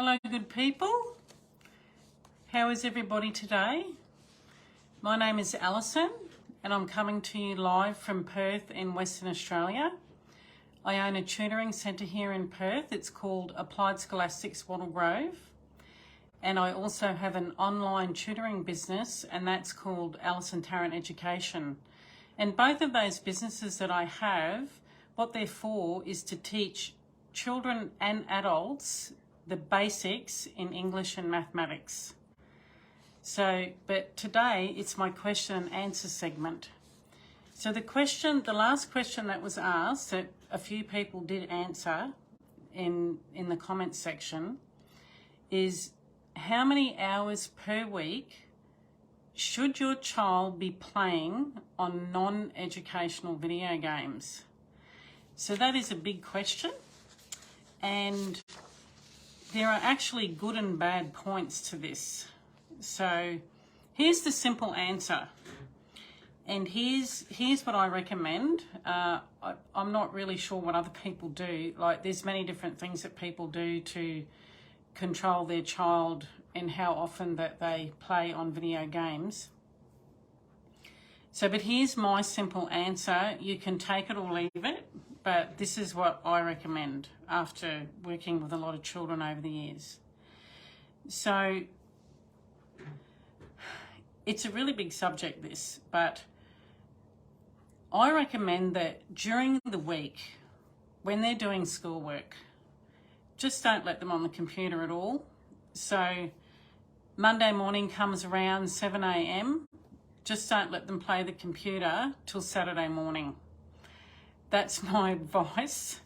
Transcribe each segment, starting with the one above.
Hello, good people. How is everybody today? My name is Alison and I'm coming to you live from Perth in Western Australia. I own a tutoring centre here in Perth. It's called Applied Scholastics Wattle Grove. And I also have an online tutoring business, and that's called Alison Tarrant Education. And both of those businesses that I have, what they're for is to teach children and adults the basics in English and mathematics. But today it's my question and answer segment. So the last question that was asked, that a few people did answer in the comments section, is how many hours per week should your child be playing on non-educational video games? So that is a big question, and there are actually good and bad points to this. So here's the simple answer, and here's what I recommend. I'm not really sure what other people do. Like, there's many different things that people do to control their child and how often that they play on video games. But here's my simple answer. You can take it or leave it, but this is what I recommend after working with a lot of children over the years. So it's a really big subject, this, but I recommend that during the week, when they're doing schoolwork, just don't let them on the computer at all. So Monday morning comes around 7 a.m, just don't let them play the computer till Saturday morning. That's my advice.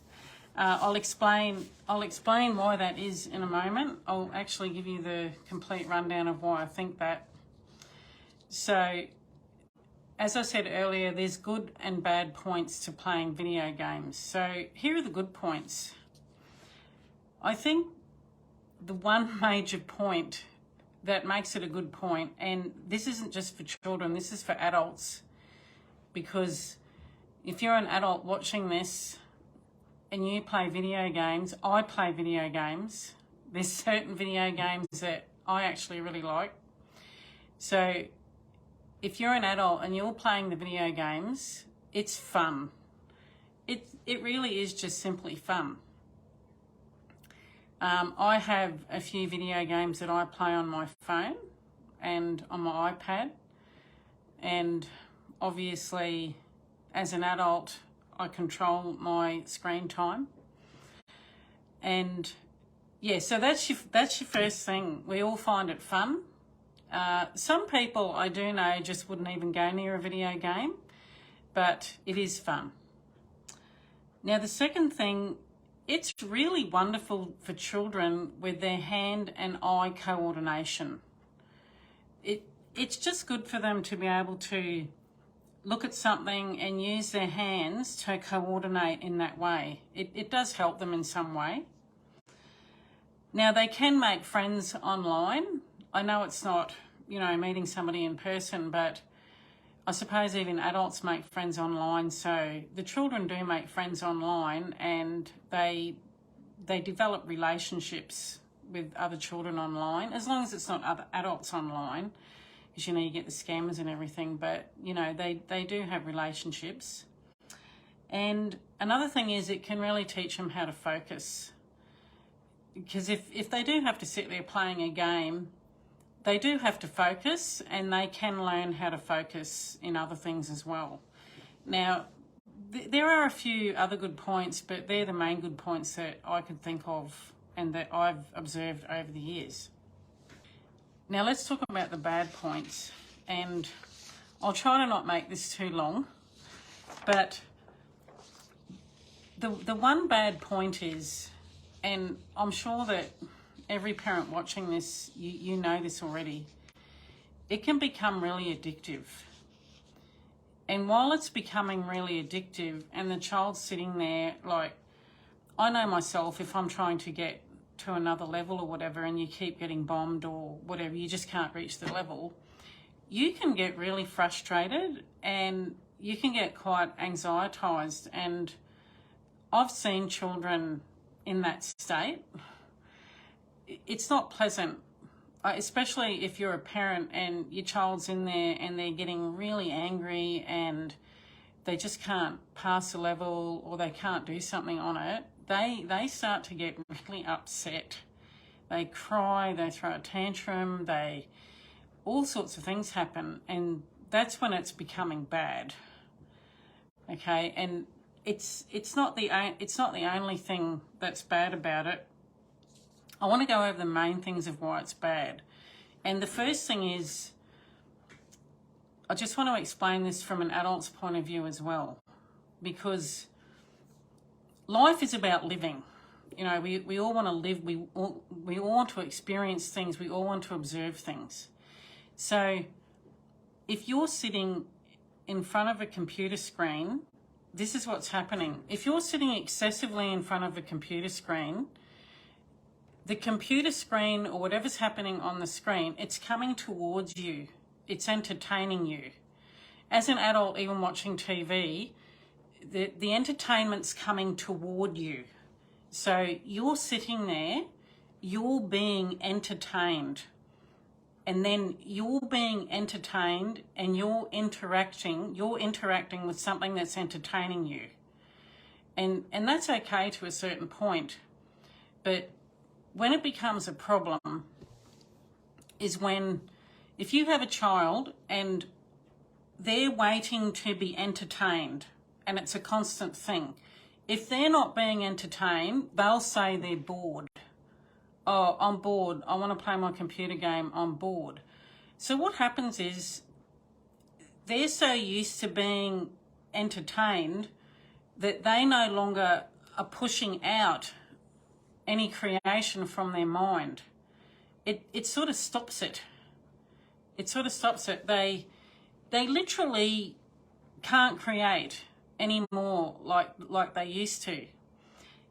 I'll explain why that is in a moment. I'll actually give you the complete rundown of why I think that. So, as I said earlier, there's good and bad points to playing video games. So here are the good points. I think the one major point that makes it a good point, and this isn't just for children, this is for adults, because if you're an adult watching this and you play video games, I play video games. There's certain video games that I actually really like. So if you're an adult and you're playing the video games, it's fun. It really is just simply fun. I have a few video games that I play on my phone and on my iPad, and obviously as an adult I control my screen time. And yeah, so that's your first thing. We all find it fun. Some people I do know just wouldn't even go near a video game, but it is fun. Now the second thing, it's really wonderful for children with their hand and eye coordination. It's just good for them to be able to look at something and use their hands to coordinate in that way. It does help them in some way. Now they can make friends online. I know it's not, meeting somebody in person, but I suppose even adults make friends online. So the children do make friends online, and they develop relationships with other children online, as long as it's not other adults online, because you get the scammers and everything, but they do have relationships. And another thing is, it can really teach them how to focus, because if they do have to sit there playing a game, they do have to focus, and they can learn how to focus in other things as well. Now, there are a few other good points, but they're the main good points that I could think of and that I've observed over the years. Now let's talk about the bad points, and I'll try to not make this too long, but the one bad point is, and I'm sure that every parent watching this, you know this already, it can become really addictive. And while it's becoming really addictive and the child's sitting there, like, I know myself, if I'm trying to get to another level or whatever and you keep getting bombed or whatever, you just can't reach the level, you can get really frustrated and you can get quite anxietized. And I've seen children in that state. it's not pleasant, especially if you're a parent and your child's in there and they're getting really angry and they just can't pass a level or they can't do something on it. They start to get really upset. They cry, they throw a tantrum, all sorts of things happen, and that's when it's becoming bad. Okay, and it's not the only thing that's bad about it. I want to go over the main things of why it's bad. And the first thing is, I just want to explain this from an adult's point of view as well, because life is about living. You know, we all want to live, we all want to experience things, we all want to observe things. So if you're sitting in front of a computer screen, this is what's happening. If you're sitting excessively in front of a computer screen, the computer screen or whatever's happening on the screen, it's coming towards you. It's entertaining you. As an adult, even watching TV, the entertainment's coming toward you. So you're sitting there, you're being entertained, and then you're being entertained and you're interacting with something that's entertaining you. And that's okay to a certain point, but when it becomes a problem is when, if you have a child and they're waiting to be entertained, and it's a constant thing. If they're not being entertained, they'll say they're bored. Oh, I'm bored. I want to play my computer game. I'm bored. So what happens is they're so used to being entertained that they no longer are pushing out any creation from their mind. It sort of stops it. It sort of stops it. They literally can't create anymore like they used to.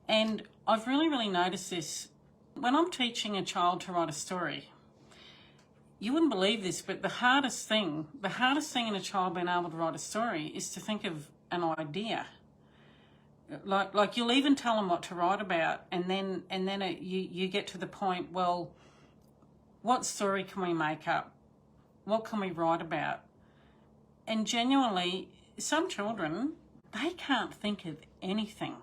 And I've really noticed this. When I'm teaching a child to write a story, you wouldn't believe this, but the hardest thing in a child being able to write a story is to think of an idea. Like you'll even tell them what to write about, and then you get to the point, well, what story can we make up? What can we write about? And genuinely, some children, they can't think of anything.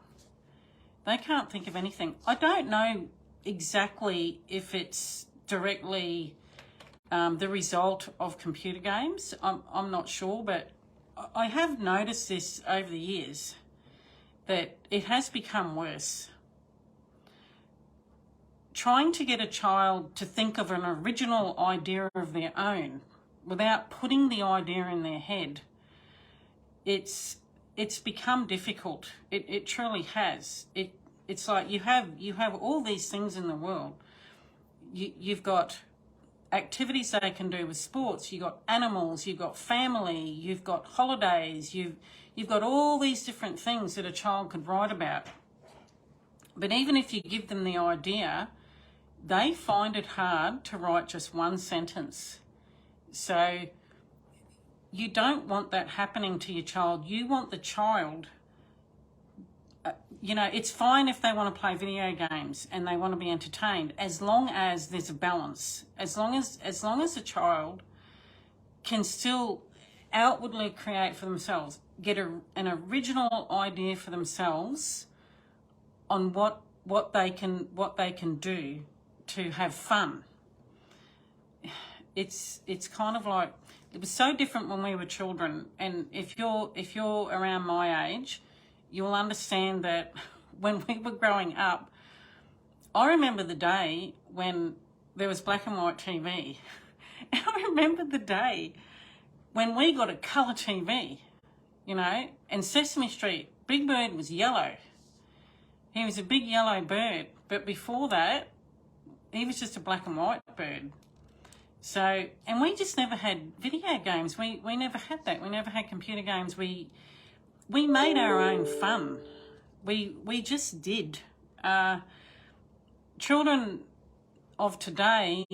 They can't think of anything. I don't know exactly if it's directly the result of computer games. I'm not sure, but I have noticed this over the years, that it has become worse. Trying to get a child to think of an original idea of their own without putting the idea in their head, it's become difficult. It truly has. It's like you have all these things in the world. You've got activities they can do with sports, you've got animals, you've got family, you've got holidays, you've got all these different things that a child could write about. But even if you give them the idea, they find it hard to write just one sentence. So you don't want that happening to your child. You want the child, it's fine if they want to play video games and they want to be entertained, as long as there's a balance. As long as the child can still outwardly create for themselves, get an original idea for themselves on what they can do to have fun. It's kind of like, it was so different when we were children, and if you're around my age, you'll understand that when we were growing up, I remember the day when there was black and white TV. And I remember the day when we got a colour TV, and Sesame Street, Big Bird was yellow. He was a big yellow bird, but before that, he was just a black and white bird. So, and we just never had video games. We never had that. We never had computer games. We made our own fun. We just did. Children of today,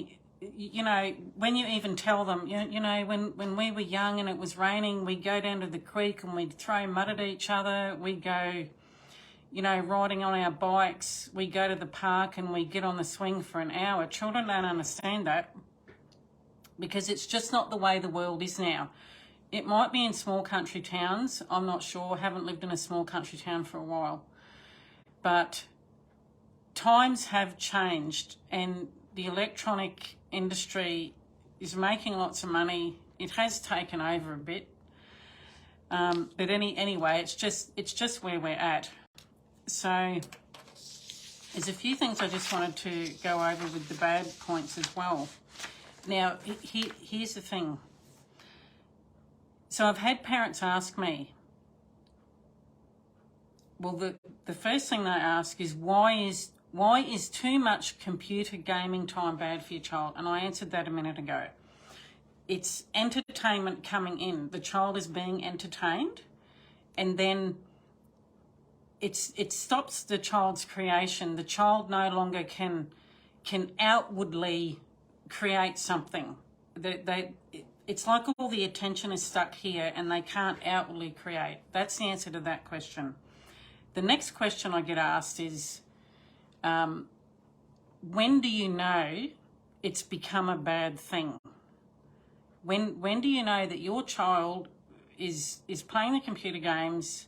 when you even tell them, when we were young and it was raining, we'd go down to the creek and we'd throw mud at each other. We'd go, you know, riding on our bikes, we go to the park and we get on the swing for an hour. Children don't understand that because it's just not the way the world is now. It might be in small country towns. I'm not sure. I haven't lived in a small country town for a while. But times have changed and the electronic industry is making lots of money. It has taken over a bit. But anyway, it's just where we're at. So there's a few things I just wanted to go over with the bad points as well. Now, here's the thing. So I've had parents ask me, well, the first thing they ask is why is too much computer gaming time bad for your child? And I answered that a minute ago. It's entertainment coming in. The child is being entertained, and then it stops the child's creation. The child no longer can outwardly create something. It's like all the attention is stuck here and they can't outwardly create. That's the answer to that question. The next question I get asked is, when do you know it's become a bad thing? When do you know that your child is playing the computer games,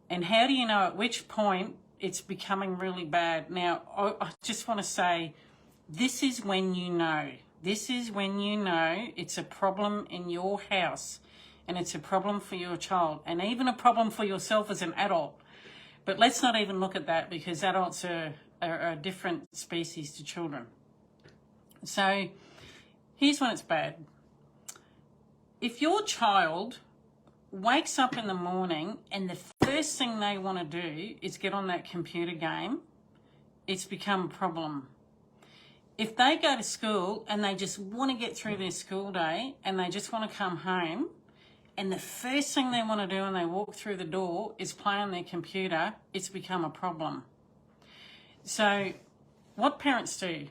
and how do you know at which point it's becoming really bad? Now, I just want to say, this is when you know. This is when you know it's a problem in your house, and it's a problem for your child, and even a problem for yourself as an adult. But let's not even look at that, because adults are a different species to children. So here's when it's bad. If your child wakes up in the morning and the first thing they want to do is get on that computer game, it's become a problem. If they go to school and they just want to get through their school day and they just want to come home, and the first thing they want to do when they walk through the door is play on their computer, it's become a problem. So what parents do,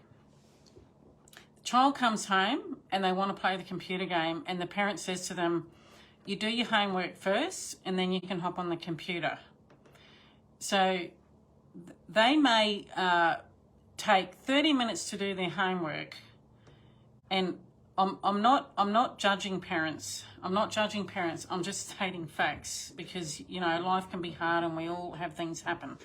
the child comes home and they want to play the computer game, and the parent says to them, you do your homework first and then you can hop on the computer. So they may take 30 minutes to do their homework, and I'm not judging parents. I'm not judging parents. I'm just stating facts, because, you know, life can be hard and we all have things happen.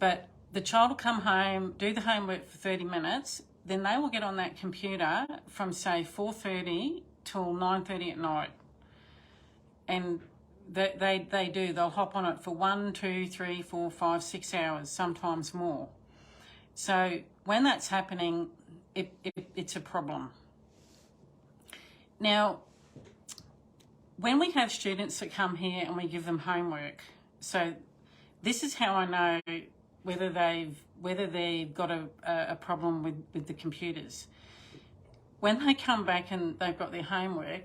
But the child will come home, do the homework for 30 minutes, then they will get on that computer from, say, 4:30 till 9:30 at night. And they'll hop on it for 1, 2, 3, 4, 5, 6 hours, sometimes more. So when that's happening, it's a problem. Now, when we have students that come here and we give them homework, so this is how I know whether they've got a problem with the computers. When they come back and they've got their homework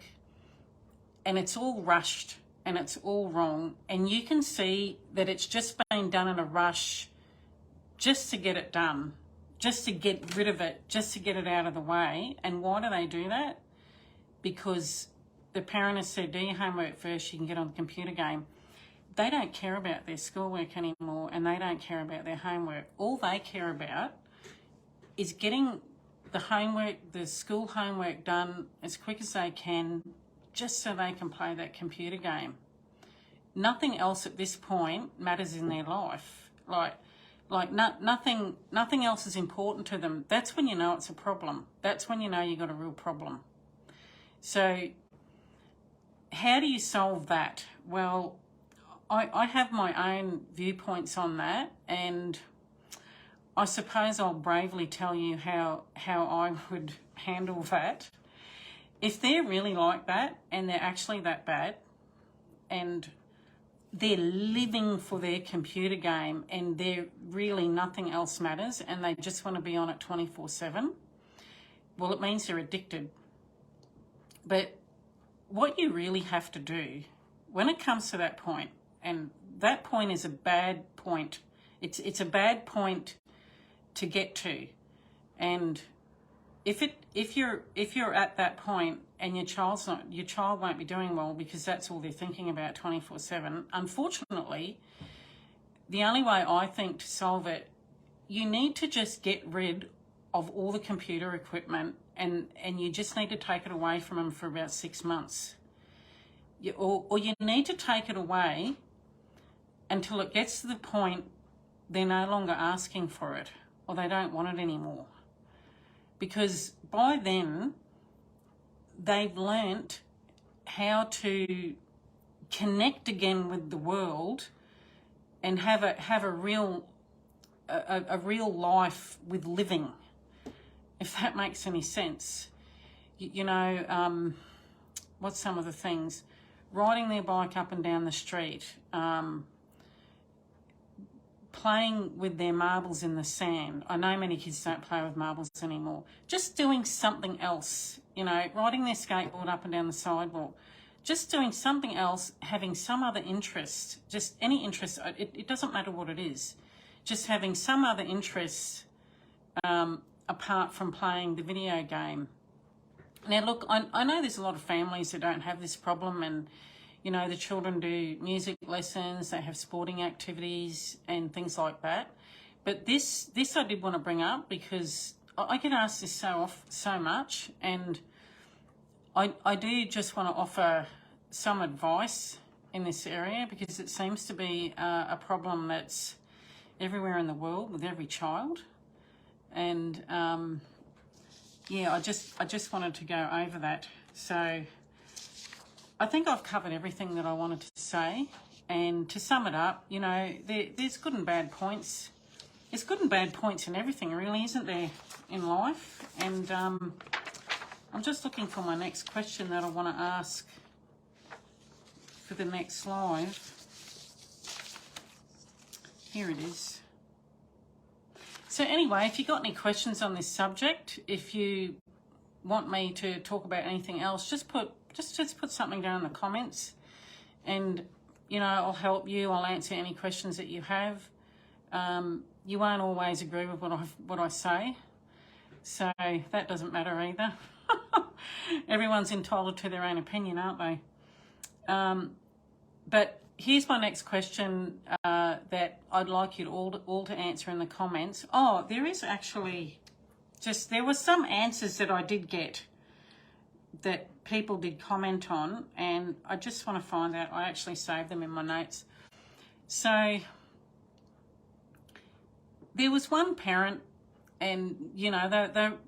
and it's all rushed and it's all wrong, and you can see that it's just been done in a rush just to get it done, just to get rid of it, just to get it out of the way. And why do they do that? Because the parent has said, do your homework first, you can get on the computer game. They don't care about their schoolwork anymore, and they don't care about their homework. All they care about is getting the homework, the school homework done as quick as they can, just so they can play that computer game. Nothing else at this point matters in their life. Nothing else is important to them. That's when you know it's a problem. That's when you know you've got a real problem. So how do you solve that? Well, I have my own viewpoints on that, and I suppose I'll bravely tell you how I would handle that. If they're really like that and they're actually that bad and they're living for their computer game and they're really nothing else matters and they just want to be on it 24/7, well, it means they're addicted. But what you really have to do when it comes to that point, and that point is a bad point, it's a bad point to get to, and if you're at that point and your child won't be doing well because that's all they're thinking about 24/7, unfortunately, the only way I think to solve it, you need to just get rid of all the computer equipment, and you just need to take it away from them for about 6 months. Or you need to take it away until it gets to the point they're no longer asking for it or they don't want it anymore. Because by then, they've learnt how to connect again with the world and have a real life with living, if that makes any sense. What's some of the things? Riding their bike up and down the street, playing with their marbles in the sand. I know many kids don't play with marbles anymore. Just doing something else, riding their skateboard up and down the sidewalk. Just doing something else, having some other interest, just any interest. It doesn't matter what it is. Just having some other interest apart from playing the video game. Now, look, I know there's a lot of families that don't have this problem, and, the children do music lessons, they have sporting activities and things like that. But this I did want to bring up because I get asked this so much, and I do just want to offer some advice in this area because it seems to be a problem that's everywhere in the world with every child. And I just wanted to go over that. So I think I've covered everything that I wanted to say. And to sum it up, there's good and bad points. There's good and bad points in everything, really, isn't there, in life? And I'm just looking for my next question that I want to ask for the next live. Here it is. So anyway, if you've got any questions on this subject, if you want me to talk about anything else, just put something down in the comments, and I'll help you. I'll answer any questions that you have. You won't always agree with what I say, so that doesn't matter either. Everyone's entitled to their own opinion, aren't they? But here's my next question that I'd like you all to answer in the comments. Oh, there is actually there were some answers that I did get that people did comment on, and I just want to find out. I actually saved them in my notes. So there was one parent, and they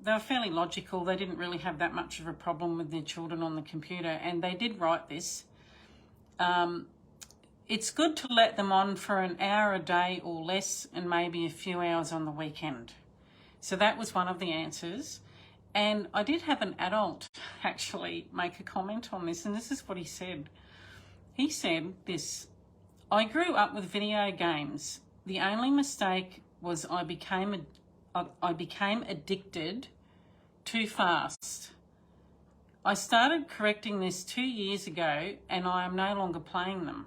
were fairly logical. They didn't really have that much of a problem with their children on the computer, and they did write this. It's good to let them on for an hour a day or less, and maybe a few hours on the weekend. So that was one of the answers. And I did have an adult actually make a comment on this, and this is what he said. He said this: I grew up with video games. The only mistake was I became addicted too fast. I started correcting this 2 years ago, and I am no longer playing them.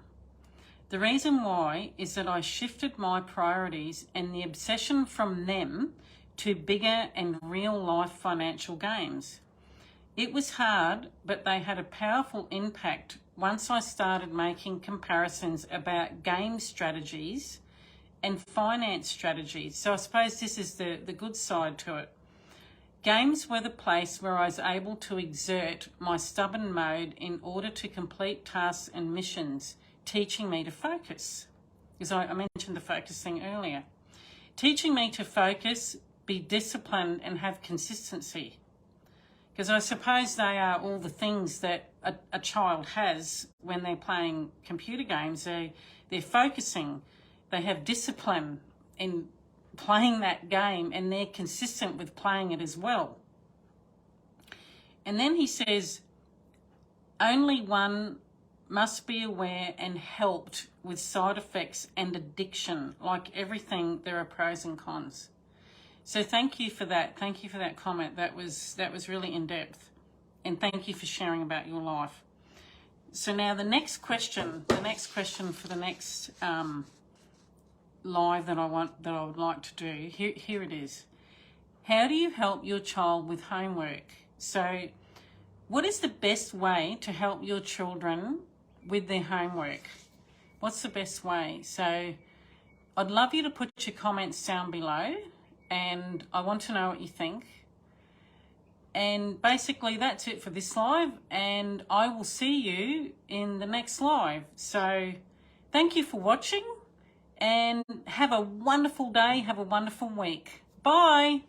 The reason why is that I shifted my priorities and the obsession from them to bigger and real-life financial games. It was hard, but they had a powerful impact once I started making comparisons about game strategies and finance strategies. So I suppose this is the good side to it. Games were the place where I was able to exert my stubborn mode in order to complete tasks and missions, teaching me to focus. Because I mentioned the focus thing earlier. Teaching me to focus, be disciplined, and have consistency. Because I suppose they are all the things that a child has when they're playing computer games. They're focusing, they have discipline in playing that game, and they're consistent with playing it as well. And then he says, only one must be aware and helped with side effects and addiction. Like everything, there are pros and cons. So thank you for that. Thank you for that comment. That was really in depth. And thank you for sharing about your life. So now the next question for the next live that I would like to do. Here it is. How do you help your child with homework? So what is the best way to help your children with their homework? What's the best way? So I'd love you to put your comments down below, and I want to know what you think. And basically that's it for this live, and I will see you in the next live. So thank you for watching, and have a wonderful day, have a wonderful week. Bye.